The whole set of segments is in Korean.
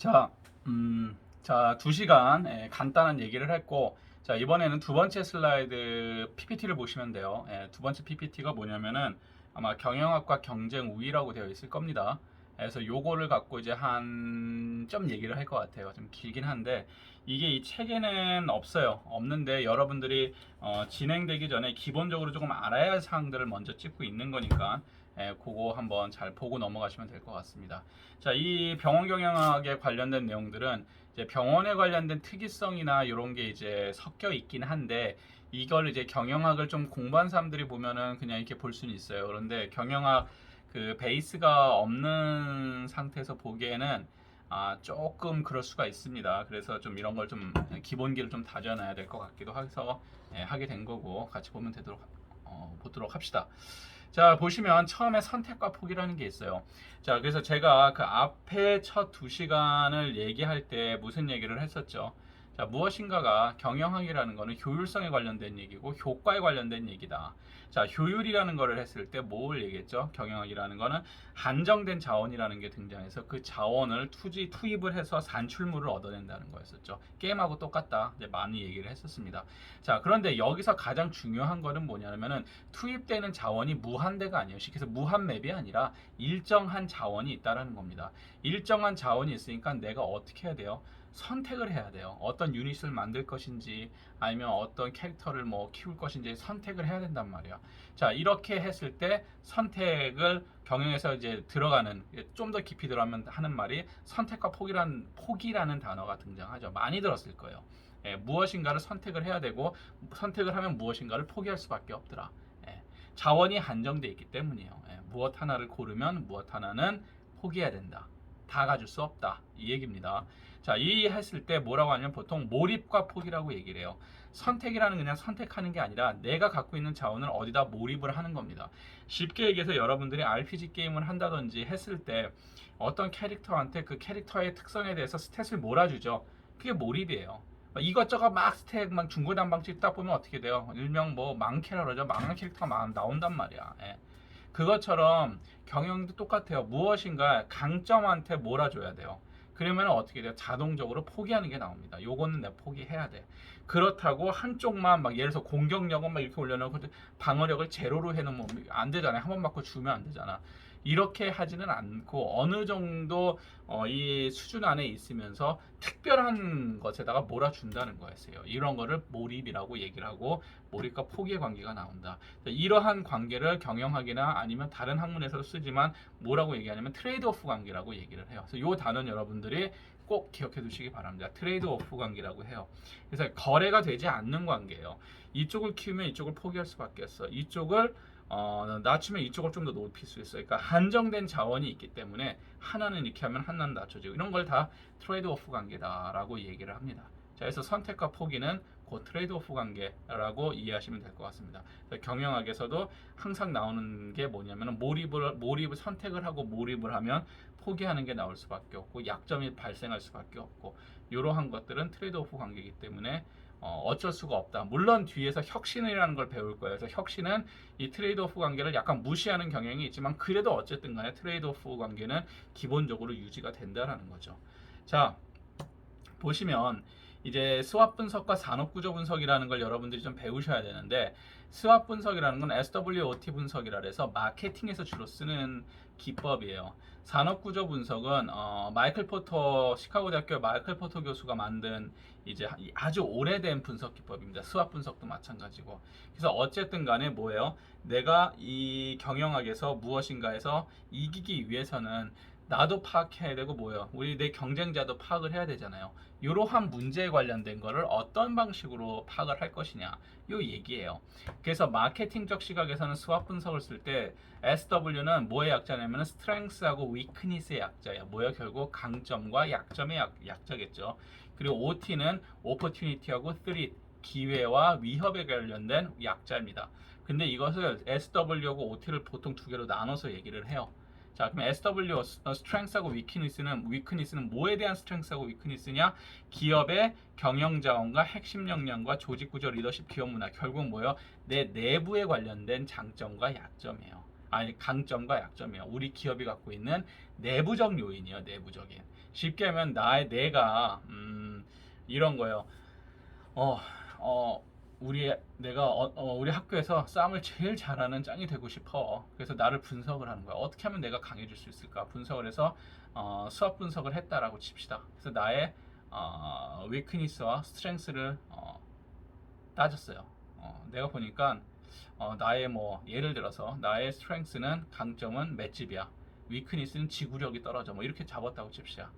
자, 자, 2시간 간단한 얘기를 했고, 자, 이번에는 두 번째 슬라이드 PPT를 보시면 돼요. 두 번째 PPT가 뭐냐면은 아마 경영학과 경쟁 우위라고 되어 있을 겁니다. 그래서 요거를 갖고 이제 한 점 얘기를 할 것 같아요. 좀 길긴 한데 이게 이 책에는 없어요. 없는데 여러분들이 진행되기 전에 기본적으로 조금 알아야 할 사항들을 먼저 짚고 있는 거니까 그거 한번 잘 보고 넘어가시면 될 것 같습니다. 자, 이 병원 경영학에 관련된 내용들은 이제 병원에 관련된 특이성이나 이런 게 이제 섞여 있긴 한데 이걸 이제 경영학을 좀 공부한 사람들이 보면은 그냥 이렇게 볼 수는 있어요. 그런데 경영학 그 베이스가 없는 상태에서 보기에는 조금 그럴 수가 있습니다. 그래서 좀 이런 걸 좀 기본기를 좀 다져놔야 될 것 같기도 해서 하게 된 거고 같이 보면 되도록 보도록 합시다. 자, 보시면 처음에 선택과 포기라는 게 있어요. 자, 그래서 제가 그 앞에 첫 2시간을 얘기할 때 무슨 얘기를 했었죠? 자, 무엇인가가 경영학이라는 거는 효율성에 관련된 얘기고 효과에 관련된 얘기다. 자, 효율이라는 거를 했을 때 뭘 얘기했죠? 경영학이라는 거는 한정된 자원이라는 게 등장해서 그 자원을 투입을 해서 산출물을 얻어낸다는 거였었죠. 게임하고 똑같다. 이제 많이 얘기를 했었습니다. 자, 그런데 여기서 가장 중요한 거는 뭐냐면은 투입되는 자원이 무한대가 아니에요. 쉽게 해서 무한맵이 아니라 일정한 자원이 있다라는 겁니다. 일정한 자원이 있으니까 내가 어떻게 해야 돼요? 선택을 해야 돼요. 어떤 유닛을 만들 것인지 아니면 어떤 캐릭터를 뭐 키울 것인지 선택을 해야 된단 말이야. 자, 이렇게 했을 때 선택을 경영에서 이제 들어가는 좀 더 깊이 들어가면 하는 말이 선택과 포기라는 단어가 등장하죠. 많이 들었을 거예요. 무엇인가를 선택을 해야 되고 선택을 하면 무엇인가를 포기할 수밖에 없더라. 자원이 한정돼 있기 때문이에요. 무엇 하나를 고르면 무엇 하나는 포기해야 된다. 다 가질 수 없다. 이 얘기입니다. 자, 이 했을 때 뭐라고 하냐면 보통 몰입과 포기라고 얘기를 해요. 선택이라는 그냥 선택하는 게 아니라 내가 갖고 있는 자원을 어디다 몰입을 하는 겁니다. 쉽게 얘기해서 여러분들이 RPG 게임을 한다든지 했을 때 어떤 캐릭터한테 그 캐릭터의 특성에 대해서 스탯을 몰아주죠. 그게 몰입이에요. 이것저것 막 스택 막 중구난방 찍다 보면 어떻게 돼요? 일명 뭐 망캐라 그러죠. 망한 캐릭터가 막 나온단 말이야. 그것처럼 경영도 똑같아요. 무엇인가 강점한테 몰아줘야 돼요. 그러면 어떻게 돼요? 자동적으로 포기하는 게 나옵니다. 요거는 내가 포기해야 돼. 그렇다고 한쪽만 막 예를 들어서 공격력은 막 이렇게 올려놓고 방어력을 제로로 해놓으면 안 되잖아요. 한 번 맞고 주면 안 되잖아. 이렇게 하지는 않고 어느 정도 이 수준 안에 있으면서 특별한 것에다가 몰아준다는 거였어요. 이런 거를 몰입이라고 얘기를 하고 몰입과 포기의 관계가 나온다. 이러한 관계를 경영학이나 아니면 다른 학문에서도 쓰지만 뭐라고 얘기하냐면 트레이드 오프 관계라고 얘기를 해요. 그래서 이 단어는 여러분들이 꼭 기억해 두시기 바랍니다. 트레이드 오프 관계라고 해요. 그래서 거래가 되지 않는 관계예요. 이쪽을 키우면 이쪽을 포기할 수밖에 없어. 이쪽을 낮추면 이쪽을 좀 더 높일 수 있어요. 그러니까 한정된 자원이 있기 때문에 하나는 이렇게 하면 하나는 낮춰지고 이런 걸 다 트레이드 오프 관계다라고 얘기를 합니다. 자, 그래서 선택과 포기는 그 트레이드 오프 관계라고 이해하시면 될 것 같습니다. 경영학에서도 항상 나오는 게 뭐냐면 몰입을 선택을 하고 몰입을 하면 포기하는 게 나올 수밖에 없고 약점이 발생할 수밖에 없고 이러한 것들은 트레이드 오프 관계이기 때문에 어쩔 수가 없다. 물론 뒤에서 혁신이라는 걸 배울 거예요. 그래서 혁신은 이 트레이드 오프 관계를 약간 무시하는 경향이 있지만 그래도 어쨌든 간에 트레이드 오프 관계는 기본적으로 유지가 된다라는 거죠. 자, 보시면 이제 수압 분석과 산업 구조 분석이라는 걸 여러분들이 좀 배우셔야 되는데 수압 분석이라는 건 SWOT 분석이라 해서 마케팅에서 주로 쓰는 기법이에요. 산업 구조 분석은 마이클 포터 시카고 대학교 마이클 포터 교수가 만든 이제 아주 오래된 분석 기법입니다. 수압 분석도 마찬가지고. 그래서 어쨌든 간에 뭐예요? 내가 이 경영학에서 무엇인가에서 이기기 위해서는 나도 파악해야 되고 뭐예요? 우리 내 경쟁자도 파악을 해야 되잖아요. 이러한 문제에 관련된 거를 어떤 방식으로 파악을 할 것이냐 요 얘기예요. 그래서 마케팅적 시각에서는 수학 분석을 쓸 때 SW는 뭐의 약자냐면 스트렝스하고 위크니스의 약자예요. 뭐야 결국 강점과 약점의 약자겠죠. 그리고 OT는 오퍼튜니티하고 threat 기회와 위협에 관련된 약자입니다. 근데 이것을 SW하고 OT를 보통 두 개로 나눠서 얘기를 해요. 자, 그럼 SW, strength하고 weakness는 뭐에 대한 strength하고 weakness냐? 기업의 경영 자원과 핵심 역량과 조직 구조, 리더십, 기업 문화. 결국 뭐예요? 내 내부에 관련된 장점과 약점이에요. 아니 강점과 약점이에요. 우리 기업이 갖고 있는 내부적 요인이에요. 내부적인. 쉽게 하면 내가 이런 거예요. 어, 어, 우리 학교에서 싸움을 제일 잘하는 짱이 되고 싶어. 그래서 나를 분석을 하는 거야. 어떻게 하면 내가 강해질 수 있을까? 분석을 해서 수학 분석을 했다라고 칩시다. 그래서 나의 위크니스와 스트렝스를 따졌어요. 내가 보니까 나의 뭐 예를 들어서 나의 스트렝스는 강점은 맷집이야. 위크니스는 지구력이 떨어져. 뭐 이렇게 잡았다고 칩시다.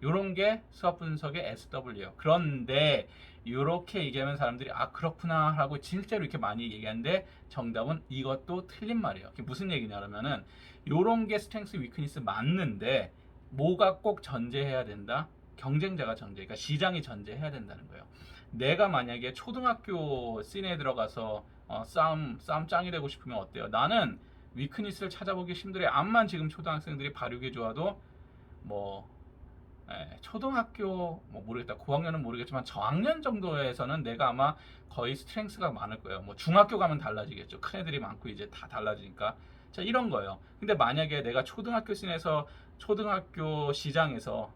요런 게 수학 분석의 SW예요. 그런데 이렇게 얘기하면 사람들이 아 그렇구나 하고 실제로 이렇게 많이 얘기하는데 정답은 이것도 틀린 말이에요. 그게 무슨 얘기냐면은 요런 게 스트렝스 위크니스 맞는데 뭐가 꼭 전제해야 된다? 경쟁자가 전제, 그러니까 시장이 전제해야 된다는 거예요. 내가 만약에 초등학교 씬에 들어가서 싸움 짱이 되고 싶으면 어때요? 나는 위크니스를 찾아보기 힘들어요. 암만 지금 초등학생들이 발육이 좋아도 뭐 초등학교 뭐 모르겠다 고학년은 모르겠지만 저학년 정도에서는 내가 아마 거의 스트렝스가 많을 거예요. 뭐 중학교 가면 달라지겠죠. 큰 애들이 많고 이제 다 달라지니까. 자 이런 거예요. 근데 만약에 내가 초등학교 씬에서 초등학교 시장에서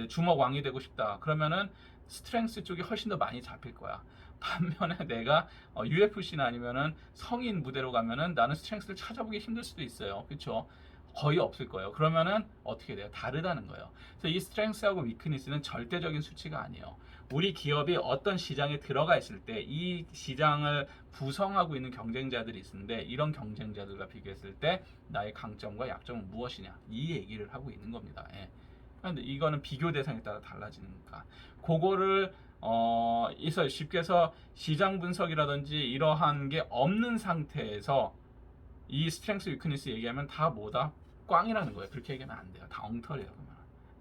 주먹 왕이 되고 싶다 그러면은 스트렝스 쪽이 훨씬 더 많이 잡힐 거야. 반면에 내가 UFC나 아니면은 성인 무대로 가면은 나는 스트렝스를 찾아보기 힘들 수도 있어요. 그렇죠? 거의 없을 거예요. 그러면은 어떻게 돼요? 다르다는 거예요. 그래서 이 스트렝스하고 위크니스는 절대적인 수치가 아니에요. 우리 기업이 어떤 시장에 들어가 있을 때 이 시장을 구성하고 있는 경쟁자들이 있는데 이런 경쟁자들과 비교했을 때 나의 강점과 약점은 무엇이냐 이 얘기를 하고 있는 겁니다. 예. 근데 이거는 비교 대상에 따라 달라지니까 그거를 있어 쉽게 해서 시장 분석이라든지 이러한 게 없는 상태에서 이 스트렝스 위크니스 얘기하면 다 뭐다? 꽝이라는 거예요. 그렇게 얘기하면 안 돼요. 다 엉터리예요. 그러면.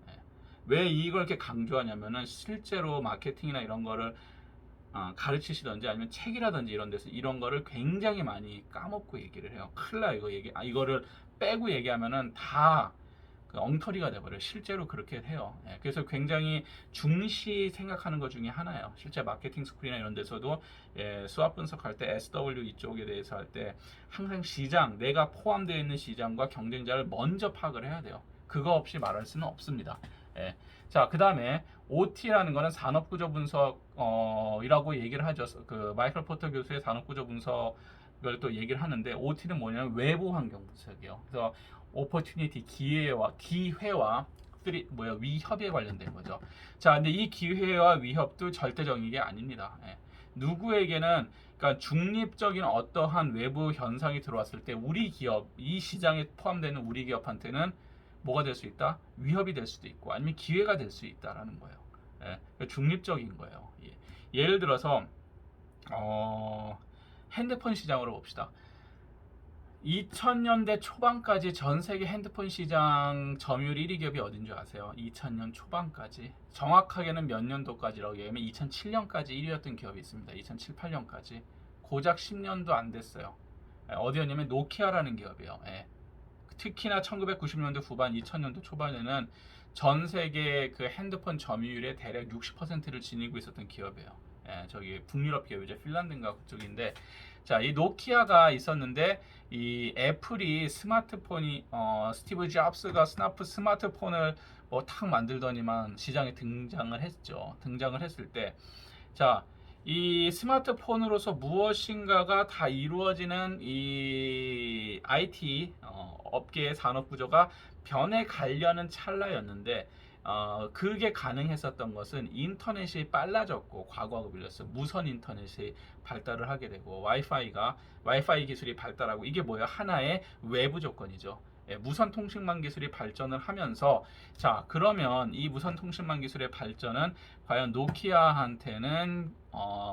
예. 왜 이걸 이렇게 강조하냐면은 실제로 마케팅이나 이런 거를 가르치시던지 아니면 책이라든지 이런 데서 이런 거를 굉장히 많이 까먹고 얘기를 해요. 큰일 나 이거를 빼고 얘기하면은 다 엉터리가 돼버려요. 실제로 그렇게 해요. 예, 그래서 굉장히 중시 생각하는 것 중에 하나예요. 실제 마케팅 스쿨이나 이런 데서도 수학 분석할 때 SW 이쪽에 대해서 할 때 항상 시장, 내가 포함되어 있는 시장과 경쟁자를 먼저 파악을 해야 돼요. 그거 없이 말할 수는 없습니다. 예. 자, 그 다음에 OT라는 거는 산업구조 분석이라고 얘기를 하죠. 그 마이클 포터 교수의 산업구조 분석을 또 얘기를 하는데 OT는 뭐냐면 외부 환경 분석이에요. 그래서 opportunity 기회와 위협에 관련된 거죠. 자, 근데 이 기회와 위협도 절대적인 게 아닙니다. 예. 누구에게는 그러니까 중립적인 어떠한 외부 현상이 들어왔을 때 우리 기업, 이 시장에 포함되는 우리 기업한테는 뭐가 될 수 있다? 위협이 될 수도 있고 아니면 기회가 될 수 있다라는 거예요. 예. 그러니까 중립적인 거예요. 예. 예를 들어서 핸드폰 시장으로 봅시다. 2000년대 초반까지 전 세계 핸드폰 시장 점유율 1위 기업이 어딘 줄 아세요? 2000년 초반까지. 정확하게는 몇 년도까지라고 얘기하면 2007년까지 1위였던 기업이 있습니다. 2007, 8년까지. 고작 10년도 안 됐어요. 어디였냐면 노키아라는 기업이에요. 특히나 1990년대 후반, 2000년도 초반에는 전 세계 그 핸드폰 점유율의 대략 60%를 지니고 있었던 기업이에요. 저기 북유럽 기업이죠. 핀란드인가 그쪽인데, 자, 이 노키아가 있었는데 이 애플이 스티브 잡스가 스마트폰을 뭐 탁 만들더니만 시장에 등장을 했죠. 등장을 했을 때, 자, 이 스마트폰으로서 무엇인가가 다 이루어지는 이 IT 업계의 산업 구조가 변해 가려는 찰나였는데 그게 가능했었던 것은 인터넷이 빨라졌고 과거하고 빌렸어 무선 인터넷이 발달을 하게 되고 와이파이 기술이 발달하고 이게 뭐야 하나의 외부 조건이죠. 무선 통신망 기술이 발전을 하면서 자 그러면 이 무선 통신망 기술의 발전은 과연 노키아한테는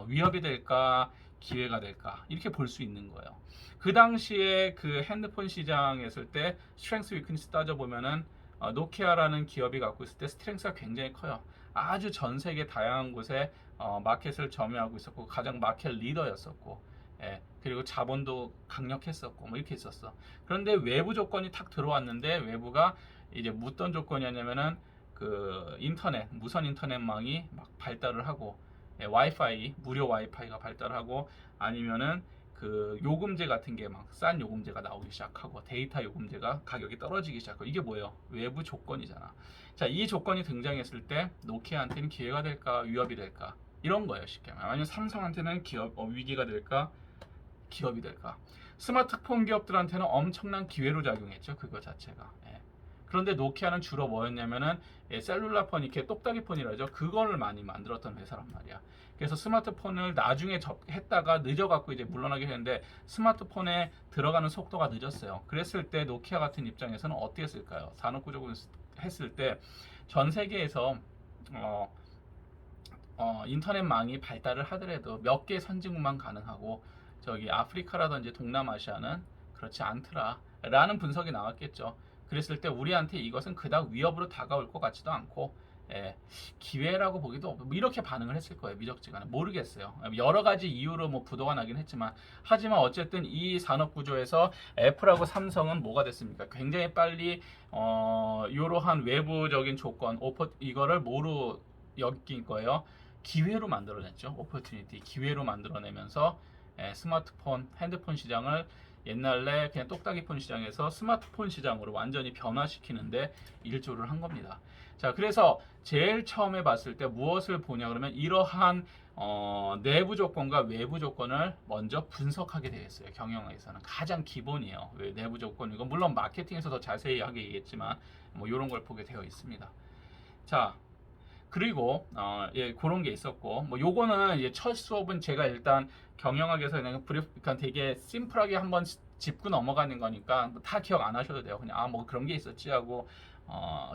위협이 될까 기회가 될까 이렇게 볼 수 있는 거예요. 그 당시에 그 핸드폰 시장에 있을 때 스트렝스 위크니스 따져보면은 노키아라는 기업이 갖고 있을 때 스트렝스가 굉장히 커요. 아주 전 세계 다양한 곳에 마켓을 점유하고 있었고 가장 마켓 리더였었고 그리고 자본도 강력했었고 뭐 이렇게 있었어. 그런데 외부 조건이 탁 들어왔는데 외부가 이제 어떤 조건이었냐면은 그 인터넷 무선 인터넷망이 막 발달을 하고 무료 와이파이가 발달하고 아니면은 그 요금제 같은 게 막 싼 요금제가 나오기 시작하고 데이터 요금제가 가격이 떨어지기 시작하고 이게 뭐예요? 외부 조건이잖아. 자, 이 조건이 등장했을 때 노키아한테는 기회가 될까 위협이 될까 이런 거예요. 쉽게 말하면 아니면 삼성한테는 위기가 될까 기업이 될까. 스마트폰 기업들한테는 엄청난 기회로 작용했죠. 그거 자체가. 예. 그런데 노키아는 주로 뭐였냐면은 셀룰라 폰 이렇게 똑딱이 폰이라죠. 그거를 많이 만들었던 회사란 말이야. 그래서 스마트폰을 나중에 했다가 늦어갖고 이제 물러나게 했는데 스마트폰에 들어가는 속도가 늦었어요. 그랬을 때 노키아 같은 입장에서는 어떻게 했을까요? 산업구조를 했을 때 전 세계에서 인터넷망이 발달을 하더라도 몇 개 선진국만 가능하고 저기 아프리카라든지 동남아시아는 그렇지 않더라 라는 분석이 나왔겠죠. 그랬을 때 우리한테 이것은 그닥 위협으로 다가올 것 같지도 않고 기회라고 보기도 없고 이렇게 반응을 했을 거예요. 미적지간은 모르겠어요. 여러 가지 이유로 뭐 부도가 나긴 했지만 하지만 어쨌든 이 산업 구조에서 애플하고 삼성은 뭐가 됐습니까? 굉장히 빨리 이러한 외부적인 조건 이거를 뭐로 여긴 거예요? 기회로 만들어냈죠. 오퍼튜니티 기회로 만들어내면서 스마트폰, 핸드폰 시장을 옛날에 그냥 똑딱이폰 시장에서 스마트폰 시장으로 완전히 변화시키는데 일조를 한 겁니다. 자, 그래서 제일 처음에 봤을 때 무엇을 보냐 그러면 이러한 내부 조건과 외부 조건을 먼저 분석하게 되겠어요. 경영에서는 가장 기본이에요. 내부 조건 이거 물론 마케팅에서 더 자세히 하게 얘기했지만 뭐 이런 걸 보게 되어 있습니다. 자, 그리고 그런 게 있었고 뭐 요거는 이제 첫 수업은 제가 일단 경영학에서 그냥 그러니까 되게 심플하게 한번 짚고 넘어가는 거니까 다 기억 안 하셔도 돼요. 그냥 뭐 그런 게 있었지 하고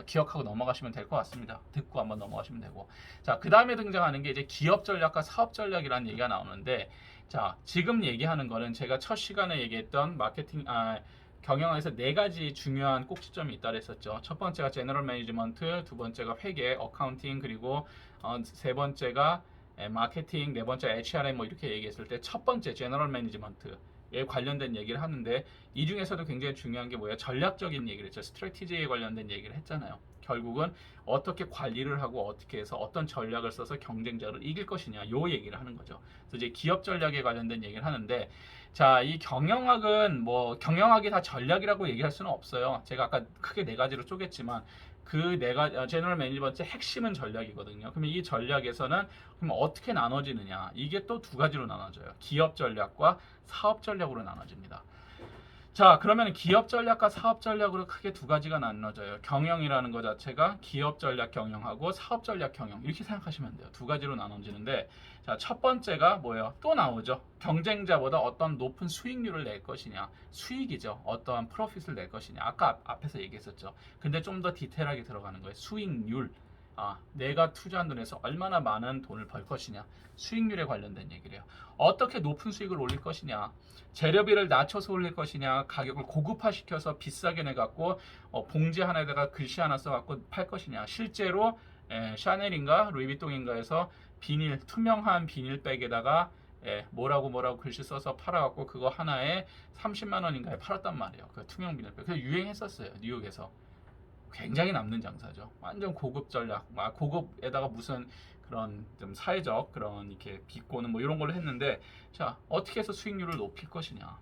기억하고 넘어가시면 될 것 같습니다. 듣고 한번 넘어가시면 되고. 자, 그 다음에 등장하는 게 이제 기업 전략과 사업 전략이라는 얘기가 나오는데, 자, 지금 얘기하는 거는 제가 첫 시간에 얘기했던 경영에서 네 가지 중요한 꼭지점이 있다 그랬었죠. 첫 번째가 제너럴 매니지먼트, 두 번째가 회계, 어카운팅, 그리고 세 번째가 마케팅, 네 번째 HRM 뭐 이렇게 얘기했을 때 첫 번째 제너럴 매니지먼트에 관련된 얘기를 하는데 이 중에서도 굉장히 중요한 게 뭐예요? 전략적인 얘기를 했죠. 스트래티지에 관련된 얘기를 했잖아요. 결국은 어떻게 관리를 하고 어떻게 해서 어떤 전략을 써서 경쟁자를 이길 것이냐 요 얘기를 하는 거죠. 그래서 이제 기업 전략에 관련된 얘기를 하는데 자, 이 경영학은 뭐 경영학이 다 전략이라고 얘기할 수는 없어요. 제가 아까 크게 네 가지로 쪼갰지만 그 네 가지 제너럴 매니지먼트의 핵심은 전략이거든요. 그러면 이 전략에서는 그럼 어떻게 나눠지느냐? 이게 또 두 가지로 나눠져요. 기업 전략과 사업 전략으로 나눠집니다. 자, 그러면 기업 전략과 사업 전략으로 크게 두 가지가 나눠져요. 경영이라는 것 자체가 기업 전략 경영하고 사업 전략 경영 이렇게 생각하시면 돼요. 두 가지로 나눠지는데 자, 첫 번째가 뭐예요? 또 나오죠. 경쟁자보다 어떤 높은 수익률을 낼 것이냐. 수익이죠. 어떠한 프로핏을 낼 것이냐. 아까 앞에서 얘기했었죠. 근데 좀 더 디테일하게 들어가는 거예요. 수익률. 내가 투자한 돈에서 얼마나 많은 돈을 벌 것이냐. 수익률에 관련된 얘기를 해요. 어떻게 높은 수익을 올릴 것이냐. 재료비를 낮춰서 올릴 것이냐. 가격을 고급화시켜서 비싸게 내갖고 봉지 하나에다가 글씨 하나 써갖고 팔 것이냐. 실제로 샤넬인가 루이비통인가에서 투명한 비닐백에다가 뭐라고 글씨 써서 팔아갖고 그거 하나에 30만 원인가에 팔았단 말이에요. 그 투명 비닐백. 그래서 유행했었어요. 뉴욕에서. 굉장히 남는 장사죠. 완전 고급 전략, 고급에다가 무슨 그런 좀 사회적 그런 이렇게 비꼬는 뭐 이런 걸로 했는데, 자, 어떻게 해서 수익률을 높일 것이냐.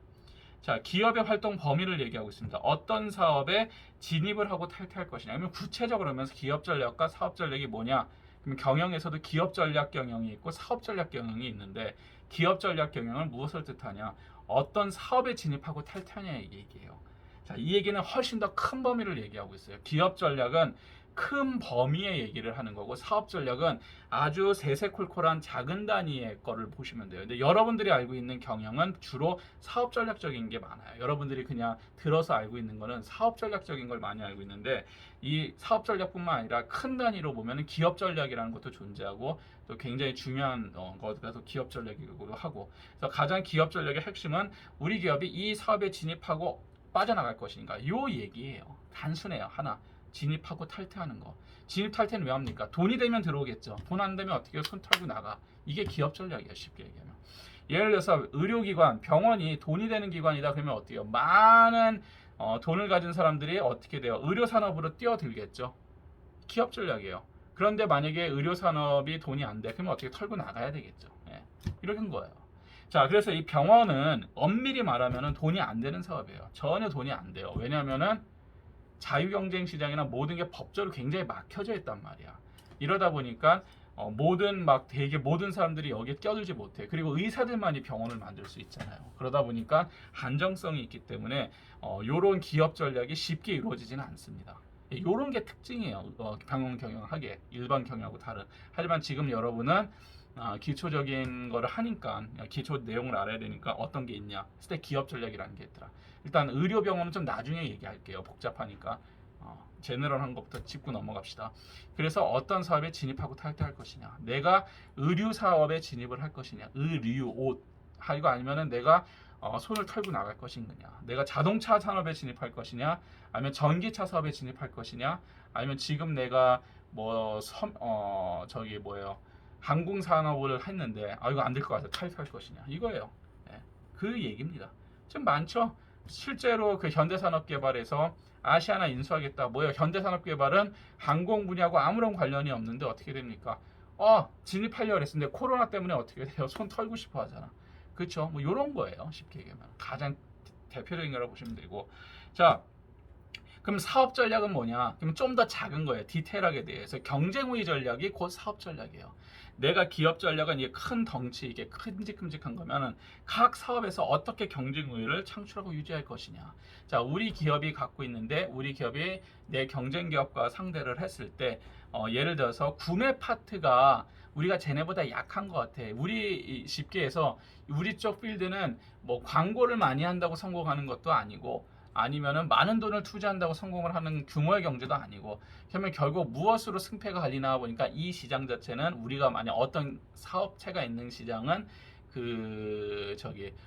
자, 기업의 활동 범위를 얘기하고 있습니다. 어떤 사업에 진입을 하고 탈퇴할 것이냐. 그러면 구체적으로 하면서 기업 전략과 사업 전략이 뭐냐. 그럼 경영에서도 기업 전략 경영이 있고 사업 전략 경영이 있는데 기업 전략 경영은 무엇을 뜻하냐. 어떤 사업에 진입하고 탈퇴하냐 얘기예요. 자, 이 얘기는 훨씬 더 큰 범위를 얘기하고 있어요. 기업 전략은 큰 범위의 얘기를 하는 거고 사업 전략은 아주 세세콜콜한 작은 단위의 거를 보시면 돼요. 근데 여러분들이 알고 있는 경영은 주로 사업 전략적인 게 많아요. 여러분들이 그냥 들어서 알고 있는 거는 사업 전략적인 걸 많이 알고 있는데 이 사업 전략뿐만 아니라 큰 단위로 보면 기업 전략이라는 것도 존재하고 또 굉장히 중요한 것에서 기업 전략이기도 하고 그래서 가장 기업 전략의 핵심은 우리 기업이 이 사업에 진입하고 빠져나갈 것인가 요 얘기예요. 단순해요. 하나 진입하고 탈퇴하는 거. 진입 탈퇴는 왜 합니까? 돈이 되면 들어오겠죠. 돈 안 되면 어떻게 손 털고 나가. 이게 기업 전략이에요. 쉽게 얘기하면. 예를 들어서 의료기관, 병원이 돈이 되는 기관이다 그러면 어떻게 해요? 많은 돈을 가진 사람들이 어떻게 돼요? 의료산업으로 뛰어들겠죠. 기업 전략이에요. 그런데 만약에 의료산업이 돈이 안 돼. 그러면 어떻게 털고 나가야 되겠죠. 이렇게 한 거예요. 자, 그래서 이 병원은 엄밀히 말하면 돈이 안 되는 사업이에요. 전혀 돈이 안 돼요. 왜냐하면은 자유경쟁 시장이나 모든 게 법적으로 굉장히 막혀져 있단 말이야. 이러다 보니까 모든 막 되게 모든 사람들이 여기에 껴들지 못해. 그리고 의사들만이 병원을 만들 수 있잖아요. 그러다 보니까 한정성이 있기 때문에 요런 기업 전략이 쉽게 이루어지지는 않습니다. 요런 게 특징이에요. 병원 경영하게 일반 경영하고 다른. 하지만 지금 여러분은 기초적인 거를 하니까 기초 내용을 알아야 되니까 어떤 게 있냐 했을 때 기업 전략이라는 게 있더라. 일단 의료병원은 좀 나중에 얘기할게요. 복잡하니까 제너럴한 것부터 짚고 넘어갑시다. 그래서 어떤 사업에 진입하고 탈퇴할 것이냐, 내가 의류 사업에 진입을 할 것이냐, 의류 옷 이거 아니면은 내가 손을 털고 나갈 것이냐, 내가 자동차 산업에 진입할 것이냐, 아니면 전기차 사업에 진입할 것이냐, 아니면 지금 내가 뭐 저기 뭐예요, 항공 산업을 했는데 이거 안 될 것 같아서 탈퇴할 것이냐, 이거예요. 예, 그 얘기입니다. 좀 많죠. 실제로 그 현대산업개발에서 아시아나 인수하겠다. 뭐예요? 현대산업개발은 항공 분야하고 아무런 관련이 없는데 어떻게 됩니까? 진입하려고 했는데 코로나 때문에 어떻게 돼요? 손 털고 싶어 하잖아. 그렇죠? 뭐 이런 거예요. 쉽게 얘기하면 가장 대표적인 거라고 보시면 되고. 자, 그럼 사업 전략은 뭐냐? 그럼 좀 더 작은 거예요. 디테일하게 대해서 경쟁 우위 전략이 곧 사업 전략이에요. 내가 기업 전략은 이게 큰 덩치, 이게 큼직큼직한 거면은 각 사업에서 어떻게 경쟁 우위를 창출하고 유지할 것이냐. 자, 우리 기업이 갖고 있는데 우리 기업이 내 경쟁 기업과 상대를 했을 때 예를 들어서 구매 파트가 우리가 쟤네보다 약한 것 같아. 우리 쉽게 해서 우리 쪽 필드는 뭐 광고를 많이 한다고 성공하는 것도 아니고 아니면은 많은 돈을 투자한다고 성공을 하는 규모의 경제도 아니고 그러면 결국 무엇으로 승패가 갈리나 보니까 이 시장 자체는 우리가 만약 어떤 사업체가 있는 시장은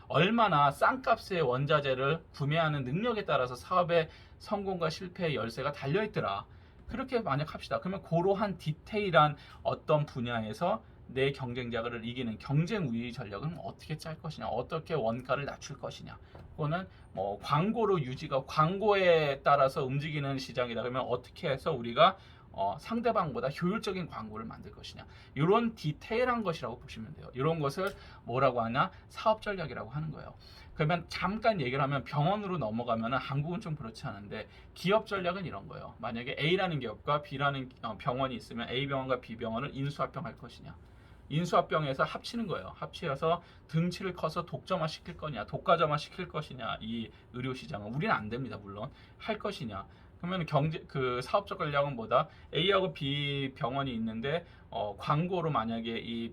얼마나 싼 값의 원자재를 구매하는 능력에 따라서 사업의 성공과 실패의 열쇠가 달려 있더라. 그렇게 만약 합시다. 그러면 그러한 디테일한 어떤 분야에서 내 경쟁자를 이기는 경쟁 우위 전략은 어떻게 짤 것이냐, 어떻게 원가를 낮출 것이냐. 그거는 뭐 광고로 유지가 광고에 따라서 움직이는 시장이다. 그러면 어떻게 해서 우리가 상대방보다 효율적인 광고를 만들 것이냐. 이런 디테일한 것이라고 보시면 돼요. 이런 것을 뭐라고 하냐? 사업 전략이라고 하는 거예요. 그러면 잠깐 얘기를 하면 병원으로 넘어가면 한국은 좀 그렇지 않은데 기업 전략은 이런 거예요. 만약에 A라는 기업과 B라는 병원이 있으면 A 병원과 B 병원을 인수합병할 것이냐. 인수합병해서 합치는 거예요. 합치어서 등치를 커서 독점화 시킬 거냐, 독과점화 시킬 것이냐, 이 의료 시장은 우리는 안 됩니다. 물론 할 것이냐. 그러면 그 사업적 전략은 뭐다? A하고 B 병원이 있는데 광고로 만약에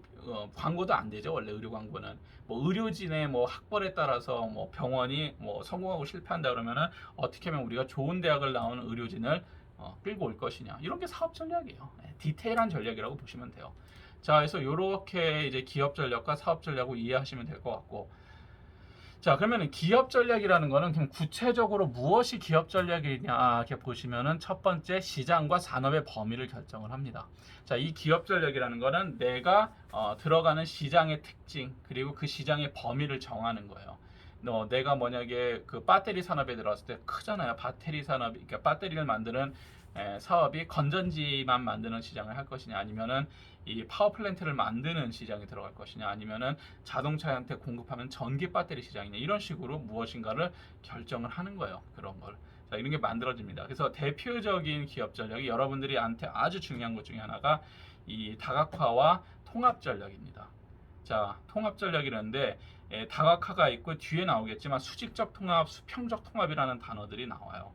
광고도 안 되죠. 원래 의료 광고는 뭐 의료진의 뭐 학벌에 따라서 뭐 병원이 뭐 성공하고 실패한다 그러면은 어떻게 하면 우리가 좋은 대학을 나오는 의료진을 끌고 올 것이냐. 이런 게 사업 전략이에요. 디테일한 전략이라고 보시면 돼요. 자, 그래서 이렇게 이제 기업 전략과 사업 전략을 이해하시면 될 것 같고, 자, 그러면 기업 전략이라는 거는 그럼 구체적으로 무엇이 기업 전략이냐 이렇게 보시면은 첫 번째 시장과 산업의 범위를 결정을 합니다. 자, 이 기업 전략이라는 거는 내가 들어가는 시장의 특징 그리고 그 시장의 범위를 정하는 거예요. 내가 만약에 그 배터리 산업에 들어갔을 때 크잖아요. 배터리 산업, 그러니까 배터리를 만드는 사업이 건전지만 만드는 시장을 할 것이냐, 아니면은 이 파워플랜트를 만드는 시장에 들어갈 것이냐, 아니면은 자동차한테 공급하는 전기 배터리 시장이냐, 이런 식으로 무엇인가를 결정을 하는 거예요. 그런 걸. 자, 이런 게 만들어집니다. 그래서 대표적인 기업 전략이 여러분들이한테 아주 중요한 것 중에 하나가 이 다각화와 통합 전략입니다. 자, 통합 전략이라는데 다각화가 있고 뒤에 나오겠지만 수직적 통합, 수평적 통합이라는 단어들이 나와요.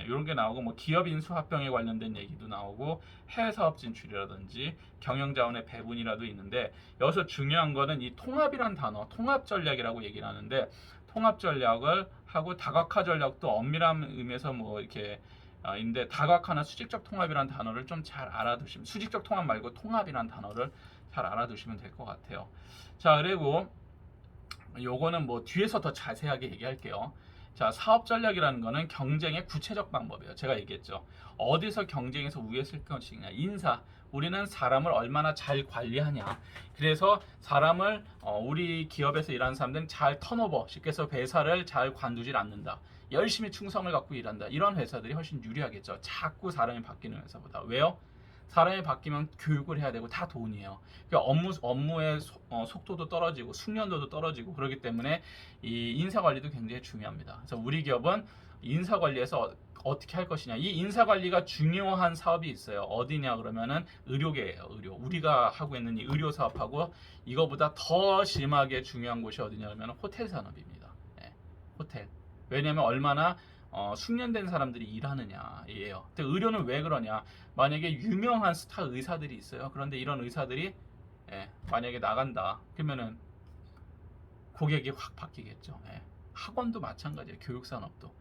이런 게 나오고 뭐 기업 인수 합병에 관련된 얘기도 나오고 해외 사업 진출이라든지 경영 자원의 배분이라도 있는데 여기서 중요한 거는 이 통합이란 단어, 통합 전략이라고 얘기를 하는데 통합 전략을 하고 다각화 전략도 엄밀한 의미에서 뭐 이렇게 인데 다각화나 수직적 통합이란 단어를 좀 잘 알아두시면, 수직적 통합 말고 통합이란 단어를 잘 알아두시면 될 것 같아요. 자, 그리고 요거는 뭐 뒤에서 더 자세하게 얘기할게요. 자, 사업 전략이라는 거는 경쟁의 구체적 방법이에요. 제가 얘기했죠. 어디서 경쟁에서 우위에 쓸 것이냐. 인사. 우리는 사람을 얼마나 잘 관리하냐. 그래서 사람을 우리 기업에서 일하는 사람들은 잘 턴오버, 쉽게 해서 회사를 잘 관두질 않는다. 열심히 충성을 갖고 일한다. 이런 회사들이 훨씬 유리하겠죠. 자꾸 사람이 바뀌는 회사보다. 왜요? 사람이 바뀌면 교육을 해야 되고 다 돈이에요. 그러니까 업무의 속도도 떨어지고 숙련도도 떨어지고 그렇기 때문에 이 인사 관리도 굉장히 중요합니다. 그래서 우리 기업은 인사 관리에서 어떻게 할 것이냐. 이 인사 관리가 중요한 사업이 있어요. 어디냐 그러면은 의료계예요. 의료. 우리가 하고 있는 이 의료 사업하고 이거보다 더 심하게 중요한 곳이 어디냐 그러면 호텔 산업입니다. 예, 호텔. 왜냐하면 얼마나 숙련된 사람들이 일하느냐예요. 근데 의료는 왜 그러냐? 만약에 유명한 스타 의사들이 있어요. 그런데 이런 의사들이 만약에 나간다. 그러면은 고객이 확 바뀌겠죠. 학원도 마찬가지예요. 교육 산업도.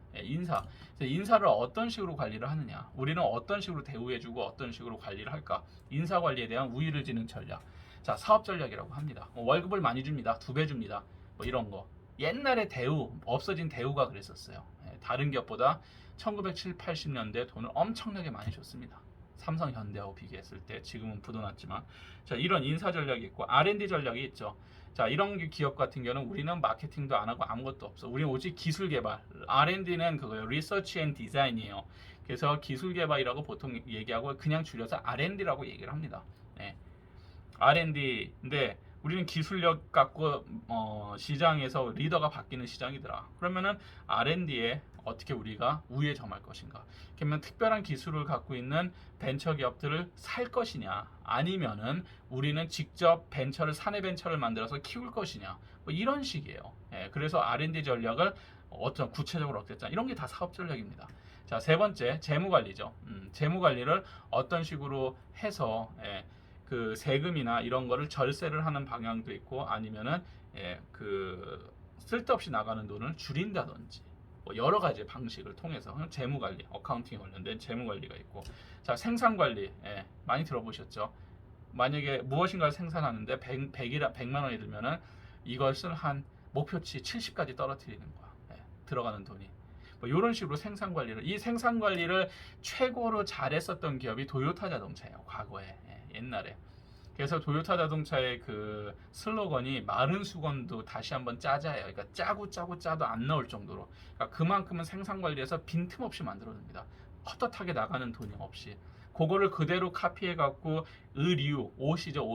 인사를 어떤 식으로 관리를 하느냐. 우리는 어떤 식으로 대우해주고 어떤 식으로 관리를 할까. 인사 관리에 대한 우위를 지는 전략. 자, 사업 전략이라고 합니다. 월급을 많이 줍니다. 2배 줍니다. 뭐 이런 거. 옛날에 대우, 없어진 대우가 그랬었어요. 다른 기업보다 1970, 80년대 돈을 엄청나게 많이 줬습니다. 삼성, 현대하고 비교했을 때 지금은 부도났지만 자, 이런 인사 전략이 있고 R&D 전략이 있죠. 자, 이런 기업 같은 경우는 우리는 마케팅도 안 하고 아무것도 없어. 우리는 오직 기술 개발. R&D는 그거예요. Research and Design이에요. 그래서 기술 개발이라고 보통 얘기하고 그냥 줄여서 R&D라고 얘기를 합니다. R&D인데 우리는 기술력 갖고 시장에서 리더가 바뀌는 시장이더라. 그러면은 R&D에 어떻게 우리가 우위에 점할 것인가? 그러면 특별한 기술을 갖고 있는 벤처 기업들을 살 것이냐, 아니면은 우리는 직접 사내 벤처를 만들어서 키울 것이냐, 뭐 이런 식이에요. 그래서 R&D 전략을 어떤 구체적으로 어땠자 이런 게 다 사업 전략입니다. 자, 세 번째 재무 관리죠. 재무 관리를 어떤 식으로 해서 그 세금이나 이런 거를 절세를 하는 방향도 있고 아니면은 그 쓸데없이 나가는 돈을 줄인다든지 뭐 여러 가지 방식을 통해서 재무 관리, 어카운팅 관련된 재무 관리가 있고 자, 생산 관리 많이 들어보셨죠? 만약에 무엇인가를 생산하는데 100만 원이 들면은 이것을 한 목표치 70까지 떨어뜨리는 거야. 들어가는 돈이. 뭐 이런 식으로 이 생산 관리를 최고로 잘했었던 기업이 도요타 자동차예요. 과거에. 옛날에. 그래서 도요타 자동차의 그 슬로건이 마른 수건도 다시 한번 짜자예요. 그러니까 짜고 짜도 안 나올 정도로. 그러니까 그만큼은 생산 관리에서 빈틈없이 만들어냅니다. 헛헛하게 나가는 돈이 없이. 그거를 그대로 카피해 갖고 옷이죠.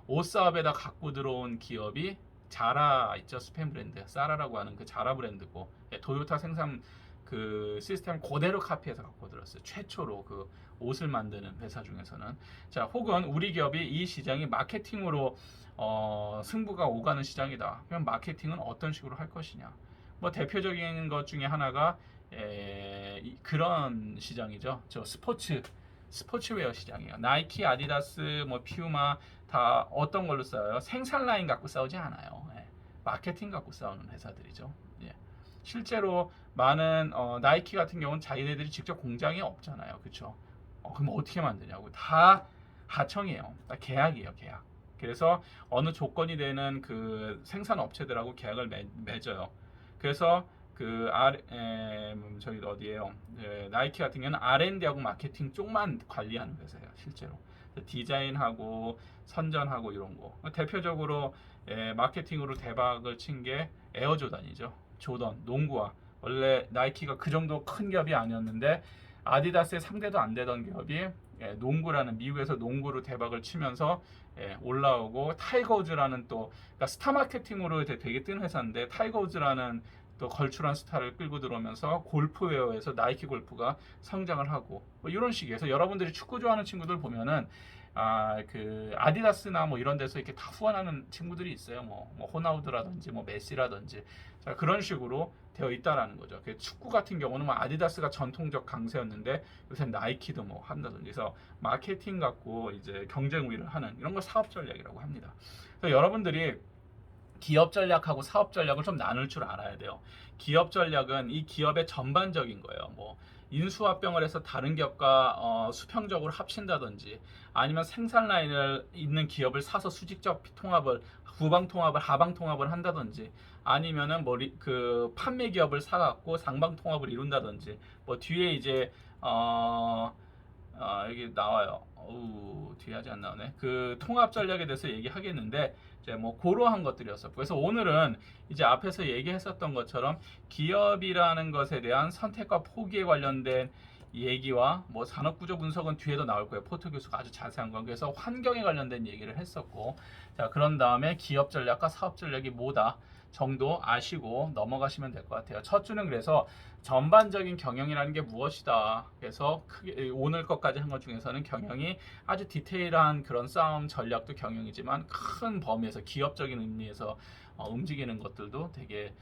옷 사업에다 갖고 들어온 기업이 자라 있죠. 스팸 브랜드. 사라라고 하는 그 자라 브랜드고 도요타 생산 그 시스템 그대로 카피해서 갖고 들었어요. 최초로 그 옷을 만드는 회사 중에서는. 자, 혹은 우리 기업이 이 시장이 마케팅으로 승부가 오가는 시장이다. 그럼 마케팅은 어떤 식으로 할 것이냐. 뭐 대표적인 것 중에 하나가 그런 시장이죠. 저 스포츠웨어 시장이에요. 나이키, 아디다스, 뭐 퓨마 다 어떤 걸로 싸워요? 생산 라인 갖고 싸우지 않아요. 마케팅 갖고 싸우는 회사들이죠. 실제로 많은 나이키 같은 경우는 자기네들이 직접 공장이 없잖아요. 그렇죠? 그럼 어떻게 만드냐고. 다 하청이에요. 다 계약이에요. 계약. 그래서 어느 조건이 되는 그 생산 업체들하고 계약을 맺어요. 그래서 저기 어디예요? 나이키 같은 경우는 R&D하고 마케팅 쪽만 관리하는 회사예요. 실제로. 디자인하고 선전하고 이런 거. 대표적으로 마케팅으로 대박을 친 게 에어조단이죠. 조던, 농구화. 원래 나이키가 그 정도 큰 기업이 아니었는데 아디다스의 상대도 안 되던 기업이 농구라는 미국에서 농구로 대박을 치면서 올라오고 타이거 우즈라는 또 그러니까 스타 마케팅으로 되게 뜬 회사인데 타이거 우즈라는 또 걸출한 스타를 끌고 들어오면서 골프웨어에서 나이키 골프가 성장을 하고 뭐 이런 식이에서 여러분들이 축구 좋아하는 친구들 보면은 그 아디다스나 뭐 이런 데서 이렇게 다 후원하는 친구들이 있어요. 뭐 호나우드라든지 뭐 메시라든지 자, 그런 식으로 되어 있다라는 거죠. 축구 같은 경우는 뭐 아디다스가 전통적 강세였는데 요새 나이키도 뭐 한다든지 그래서 마케팅 갖고 이제 경쟁 우위를 하는 이런 걸 사업 전략이라고 합니다. 그래서 여러분들이 기업 전략하고 사업 전략을 좀 나눌 줄 알아야 돼요. 기업 전략은 이 기업의 전반적인 거예요. 뭐 인수합병을 해서 다른 기업과 수평적으로 합친다든지 아니면 생산 라인을 있는 기업을 사서 수직적 통합을 후방 통합을 하방 통합을 한다든지 아니면은 뭐 그 판매 기업을 사갖고 상방 통합을 이룬다든지 뭐 뒤에 이제 여기 나와요. 뒤에 아직 안 나오네. 그 통합 전략에 대해서 얘기하겠는데 이제 뭐 그러한 것들이었었고 그래서 오늘은 이제 앞에서 얘기했었던 것처럼 기업이라는 것에 대한 선택과 포기에 관련된 얘기와 뭐 산업구조 분석은 뒤에도 나올 거예요. 포토 교수가 아주 자세한 건. 그래서 환경에 관련된 얘기를 했었고, 자 그런 다음에 기업 전략과 사업 전략이 뭐다 정도 아시고 넘어가시면 될 것 같아요. 첫 주는 그래서 전반적인 경영이라는 게 무엇이다. 그래서 크게 오늘 것까지 한 것 중에서는 경영이 아주 디테일한 그런 싸움 전략도 경영이지만 큰 범위에서 기업적인 의미에서 움직이는 것들도 되게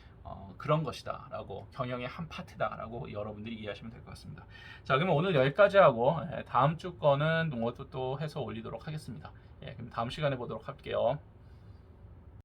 그런 것이다 라고, 경영의 한 파트다 라고 여러분들이 이해하시면 될 것 같습니다. 자 그러면 오늘 여기까지 하고 다음 주 거는 또 해서 올리도록 하겠습니다. 그럼 다음 시간에 보도록 할게요.